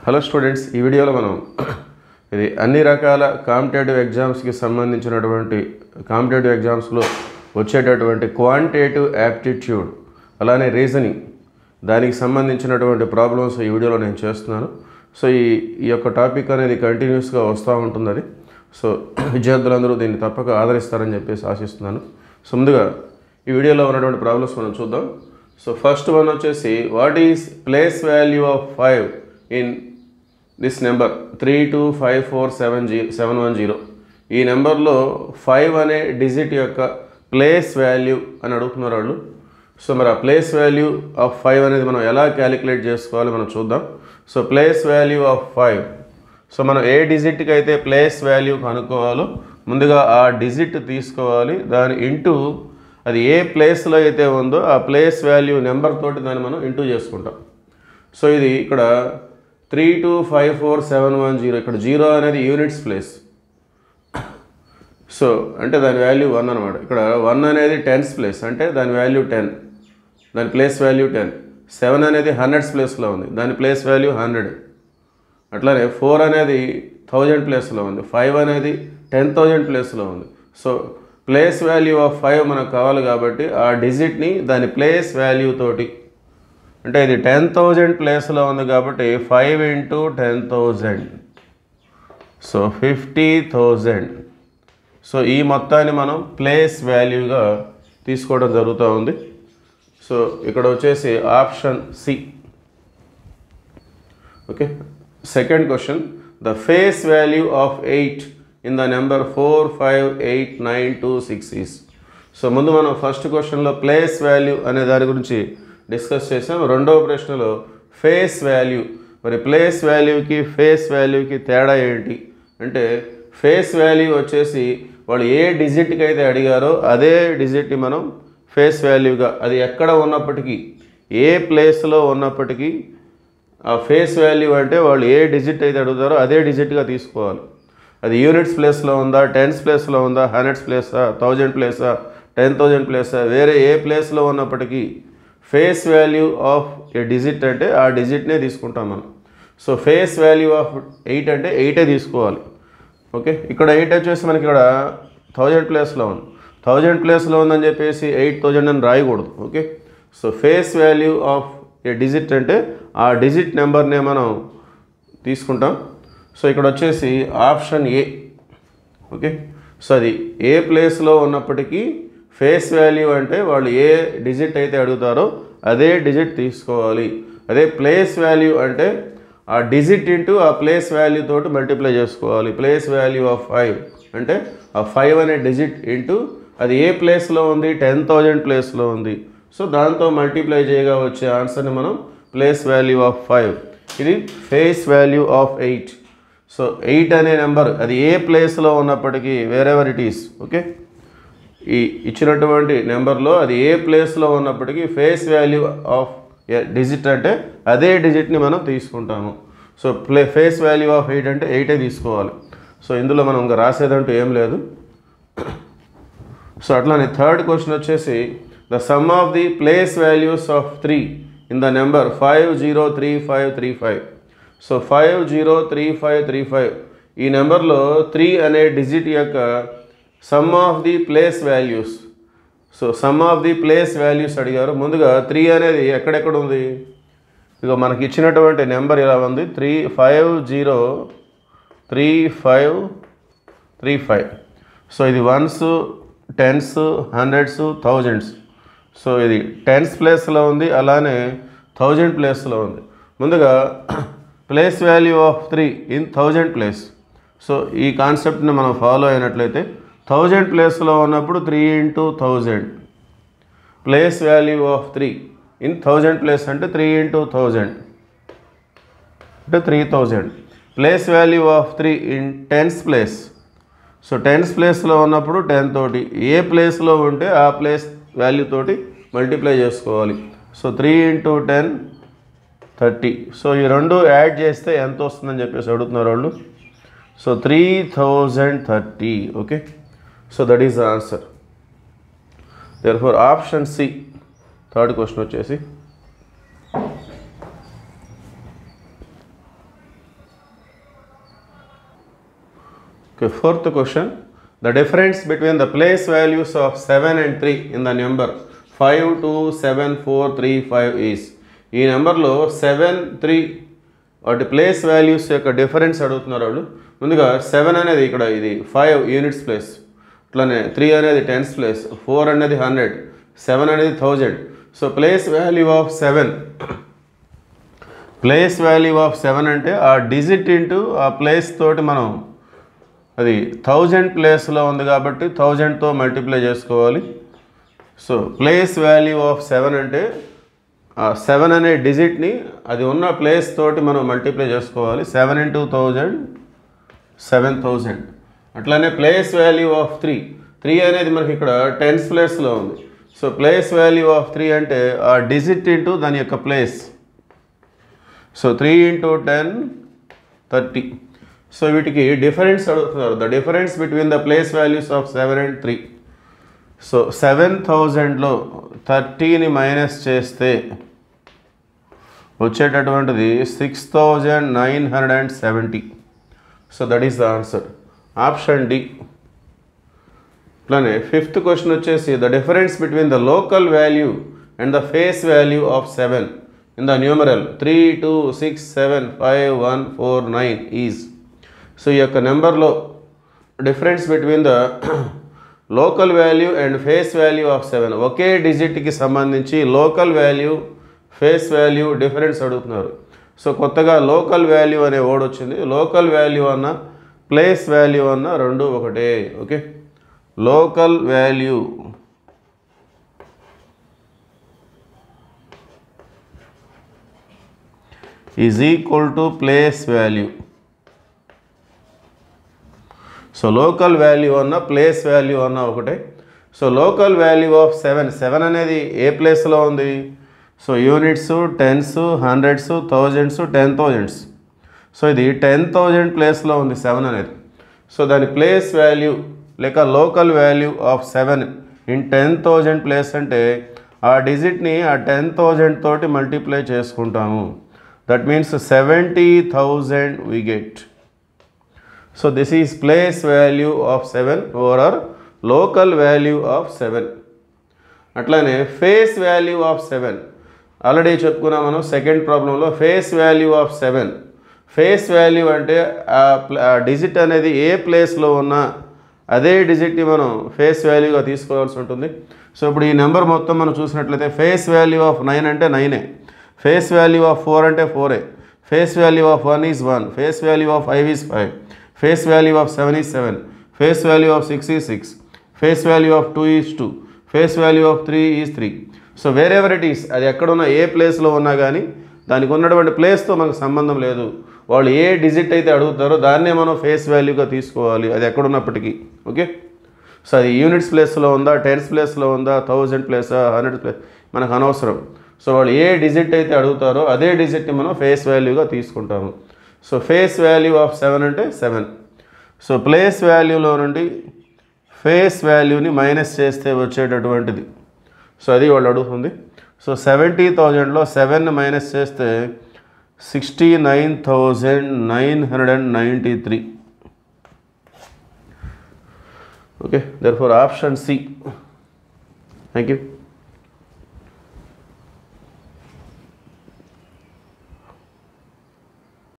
Hello students, ఈ వీడియోలో మనం ఇది అన్ని రకాల కాంపిటేటివ్ ఎగ్జామ్స్కి సంబంధించినటువంటి కాంపిటేటివ్ ఎగ్జామ్స్లో వచ్చేటటువంటి క్వాంటిటేటివ్ యాప్టిట్యూడ్ అలానే రీజనింగ్ దానికి సంబంధించినటువంటి ప్రాబ్లమ్స్ ఈ వీడియోలో నేను చేస్తున్నాను. సో ఈ యొక్క టాపిక్ అనేది కంటిన్యూస్గా వస్తూ ఉంటుందని, సో విద్యార్థులందరూ దీన్ని తప్పక ఆదరిస్తారని చెప్పేసి ఆశిస్తున్నాను. సో ముందుగా ఈ వీడియోలో ఉన్నటువంటి ప్రాబ్లమ్స్ మనం చూద్దాం. సో ఫస్ట్ వన్ వచ్చేసి, what is place value of 5 in this number 3254710. ఈ నెంబర్లో 5 అనే డిజిట్ యొక్క ప్లేస్ వాల్యూ అని అడుగుతున్నారు వాళ్ళు. సో మరి ఆ ప్లేస్ వాల్యూ ఆఫ్ 5 అనేది మనం ఎలా క్యాలిక్యులేట్ చేసుకోవాలి మనం చూద్దాం. So place value of 5, so మనం ఏ డిజిట్కి అయితే ప్లేస్ వాల్యూ కనుక్కోవాలో ముందుగా ఆ డిజిట్ తీసుకోవాలి, దాని ఇంటూ అది ఏ ప్లేస్లో అయితే ఉందో ఆ ప్లేస్ వాల్యూ నెంబర్ తోటి దాన్ని మనం ఇంటూ చేసుకుంటాం. సో ఇది ఇక్కడ 3254710, ఇక్కడ 0 అనేది యూనిట్స్ ప్లేస్. సో అంటే దాని వాల్యూ 1 అనమాట. ఇక్కడ 1 అనేది టెన్స్ ప్లేస్, అంటే దాని వాల్యూ 10, దాని ప్లేస్ వాల్యూ 10. 7 అనేది హండ్రెడ్స్ ప్లేస్లో ఉంది, దాని ప్లేస్ వాల్యూ 100. అట్లానే 4 అనేది 1000 ప్లేస్లో ఉంది, 5 అనేది 10,000 ప్లేస్లో ఉంది. సో ప్లేస్ వాల్యూ ఆఫ్ 5 మనకు కావాలి కాబట్టి ఆ డిజిట్ని దాని ప్లేస్ వాల్యూ తోటి, అంటే ఇది 10,000 ప్లేస్లో ఉంది కాబట్టి 5 ఇంటూ 10,000, సో 50,000. సో ఈ మొత్తాన్ని మనం ప్లేస్ వాల్యూగా తీసుకోవడం జరుగుతూ ఉంది. సో ఇక్కడ వచ్చేసి option C. Okay, second question, the face value of 8 in the number 45892 is. So ముందు మనం ఫస్ట్ క్వశ్చన్లో ప్లేస్ వాల్యూ అనే దాని గురించి డిస్కస్ చేసాం. రెండవ ప్రశ్నలో ఫేస్ వాల్యూ, మరి ప్లేస్ వాల్యూకి ఫేస్ వాల్యూకి తేడా ఏంటి అంటే, ఫేస్ వాల్యూ వచ్చేసి వాళ్ళు ఏ డిజిట్కి అయితే అడిగారో అదే డిజిట్ని మనం ఫేస్ వాల్యూగా, అది ఎక్కడ ఉన్నప్పటికీ ఏ ప్లేస్లో ఉన్నప్పటికీ ఆ ఫేస్ వాల్యూ అంటే వాళ్ళు ఏ డిజిట్ అయితే అడుగుతారో అదే డిజిట్గా తీసుకోవాలి. అది యూనిట్స్ ప్లేస్లో ఉందా, టెన్స్ ప్లేస్లో ఉందా, హండ్రెడ్స్ ప్లేసా, 1000 ప్లేసా, 10,000 ప్లేసా, వేరే ఏ ప్లేస్లో ఉన్నప్పటికీ face value of A digit అంటే ఆ డిజిట్నే తీసుకుంటాం మనం. సో ఫేస్ వాల్యూ ఆఫ్ 8 అంటే 8 తీసుకోవాలి. ఓకే, ఇక్కడ 8 వచ్చేసి మనకి ఇక్కడ 1000 ప్లేస్లో ఉంది, 1000 ప్లేస్లో ఉందని చెప్పేసి 8000 అని రాయకూడదు. Okay, so face value of A digit అంటే ఆ డిజిట్ నెంబర్నే మనం తీసుకుంటాం. సో ఇక్కడ వచ్చేసి ఆప్షన్ ఏ. ఓకే, సో అది ఏ ప్లేస్లో ఉన్నప్పటికీ ఫేస్ వాల్యూ అంటే వాళ్ళు ఏ డిజిట్ అయితే అడుగుతారో అదే డిజిట్ తీసుకోవాలి. అదే ప్లేస్ వాల్యూ అంటే ఆ డిజిట్ ఇంటూ ఆ ప్లేస్ వాల్యూ తోటి మల్టిప్లై చేసుకోవాలి. ప్లేస్ వాల్యూ ఆఫ్ 5 అంటే ఆ 5 అనే డిజిట్ ఇంటూ అది ఏ ప్లేస్లో ఉంది, 10,000 ప్లేస్లో ఉంది. సో దాంతో మల్టిప్లై చేయగా వచ్చే ఆన్సర్ని మనం ప్లేస్ వాల్యూ ఆఫ్ 5, ఇది ఫేస్ వాల్యూ ఆఫ్ 8. సో 8 అనే నెంబర్ అది ఏ ప్లేస్లో ఉన్నప్పటికీ, వేరెవర్ ఇట్ ఈస్. ఓకే, ఈ ఇచ్చినటువంటి నెంబర్లో అది ఏ ప్లేస్లో ఉన్నప్పటికీ ఫేస్ వాల్యూ ఆఫ్ డిజిట్ అంటే అదే డిజిట్ని మనం తీసుకుంటాము. సో ఫేస్ వాల్యూ ఆఫ్ 8 అంటే 8 తీసుకోవాలి. సో ఇందులో మనం ఇంకా రాసేదంటూ ఏం లేదు. సో అట్లానే థర్డ్ క్వశ్చన్ వచ్చేసి, the sum of the place values of 3 in the number 503535. So 503535 ఈ నెంబర్లో 3 అనే డిజిట్ యొక్క some of the place values. So some of the place values అడిగారు. ముందుగా 3 అనేది ఎక్కడెక్కడ ఉంది, ఇక మనకి ఇచ్చినటువంటి నెంబర్ ఇలా ఉంది, 3503535. సో ఇది ones, tens, hundreds, thousands. So ఇది టెన్స్ ప్లేస్లో ఉంది, అలానే 1000 ప్లేస్లో ఉంది. ముందుగా place value of 3 in 1000 place. So ఈ కాన్సెప్ట్ని మనం ఫాలో అయినట్లయితే 1000 ప్లేస్లో ఉన్నప్పుడు 3 into 1000, place value of 3 in 1000 place అంటే 3 ఇంటూ 1000 అంటే 3000. Place value of 3 in tens place. So tens ప్లేస్లో ఉన్నప్పుడు 10 తోటి ఏ ప్లేస్లో ఉంటే ఆ ప్లేస్ వాల్యూ తోటి మల్టిప్లై చేసుకోవాలి. So 3 into 10 30. సో ఈ రెండు యాడ్ చేస్తే ఎంత వస్తుందని చెప్పేసి అడుగుతున్నారు వాళ్ళు. So 3030. Okay, so that is the answer. Therefore option C, third question వచ్చేసి Okay, fourth question. The difference between the place values of 7 and 3 in the number 5, 2, 7, 4, 3, 5 is. ఈ నెంబర్లో 7, 3 వాటి ప్లేస్ వాల్యూస్ యొక్క డిఫరెన్స్ అడుగుతున్నారు వాళ్ళు. ముందుగా 7 అనేది ఇక్కడ ఇది 5 యూనిట్స్ ప్లేస్, అట్లానే 3 అనేది టెన్స్ ప్లేస్, 4 అనేది 100, 7 అనేది 1000. So place value of 7, place value of 7 అంటే ఆ డిజిట్ ఇంటూ ఆ ప్లేస్ తోటి మనం అది 1000 ప్లేస్లో ఉంది కాబట్టి 1000తో మల్టిప్లై చేసుకోవాలి. సో ప్లేస్ వాల్యూ ఆఫ్ 7 అంటే 7 అనే డిజిట్ని అది ఉన్న ప్లేస్ తోటి మనం మల్టిప్లై చేసుకోవాలి. 7 × 1000 7000. అట్లానే ప్లేస్ వాల్యూ ఆఫ్ 3 అనేది మనకి ఇక్కడ టెన్స్ ప్లేస్లో ఉంది. సో ప్లేస్ వాల్యూ ఆఫ్ 3 అంటే ఆ డిజిట్ ఇంటూ దాని యొక్క ప్లేస్. సో 3 × 10 30. సో వీటికి డిఫరెన్స్ అడుగుతున్నారు. The difference between the place values of 7 and 3. So 7000లో 30ని మైనస్ చేస్తే వచ్చేటటువంటిది 6970. So that is the answer, option D. అట్లానే ఫిఫ్త్ క్వశ్చన్ వచ్చేసి the difference between the local value and the face value of 7 in the numeral 3, 2, 6, 7, 5, 1, 4, 9 is. So ఈ యొక్క నెంబర్లో difference between the local value and face value of 7, ఒకే డిజిట్కి సంబంధించి local value face value difference అడుగుతున్నారు. So కొత్తగా local value అనే word వచ్చింది. Local value అన్న place value అన్న రెండు ఒకటే. Okay, local value is equal to place value. So local value అన్న ప్లేస్ వాల్యూ అన్న ఒకటే. సో లోకల్ వాల్యూ ఆఫ్ 7 అనేది ఏ ప్లేస్లో ఉంది? So units, tens, hundreds, thousands, 10,000. So ఇది 10,000 ప్లేస్లో ఉంది 7 అనేది. సో దాని ప్లేస్ వాల్యూ లేక local value of 7 in 10,000 place అంటే ఆ డిజిట్ని ఆ 10,000 తోటి మల్టిప్లై చేసుకుంటాము. That means 70,000 we get. So this is place value of 7 or local value of 7. అట్లానే ఫేస్ వాల్యూ ఆఫ్ 7 ఆల్రెడీ చెప్పుకున్నాం మనం సెకండ్ ప్రాబ్లంలో. Face value of 7, face value అంటే ఆ డిజిట్ అనేది ఏ ప్లేస్లో ఉన్నా అదే డిజిట్ని మనం ఫేస్ వాల్యూగా తీసుకోవాల్సి ఉంటుంది. సో ఇప్పుడు ఈ నెంబర్ మొత్తం మనం చూసినట్లయితే ఫేస్ వాల్యూ ఆఫ్ 9 అంటే 9ఏ, ఫేస్ వాల్యూ ఆఫ్ 4 అంటే 4ఏ, face value of 1 is 1, face value of 5 is 5, face value of 7 is 7, face value of 6 is 6, face value of 2 is 2, face value of 3 is 3. So wherever it is, అది ఎక్కడున్నా ఏ ప్లేస్లో ఉన్నా కానీ దానికి ఉన్నటువంటి ప్లేస్తో మనకు సంబంధం లేదు. వాళ్ళు ఏ డిజిట్ అయితే అడుగుతారో దాన్నే మనం ఫేస్ వాల్యూగా తీసుకోవాలి, అది ఎక్కడున్నప్పటికీ. ఓకే, సో అది యూనిట్స్ ప్లేస్లో ఉందా, టెన్స్ ప్లేస్లో ఉందా, 1000 ప్లేసా, 100 ప్లేస్ మనకు అనవసరం. సో వాళ్ళు ఏ డిజిట్ అయితే అడుగుతారో అదే డిజిట్ని మనం ఫేస్ వాల్యూగా తీసుకుంటాము. సో ఫేస్ వాల్యూ ఆఫ్ 7 అంటే 7. సో ప్లేస్ వాల్యూలో నుండి ఫేస్ వాల్యూని మైనస్ చేస్తే వచ్చేటటువంటిది. సో అది వాళ్ళు అడుగుతుంది. సో 70,000లో 7ని మైనస్ చేస్తే 69,993. Okay, therefore option C. Thank you.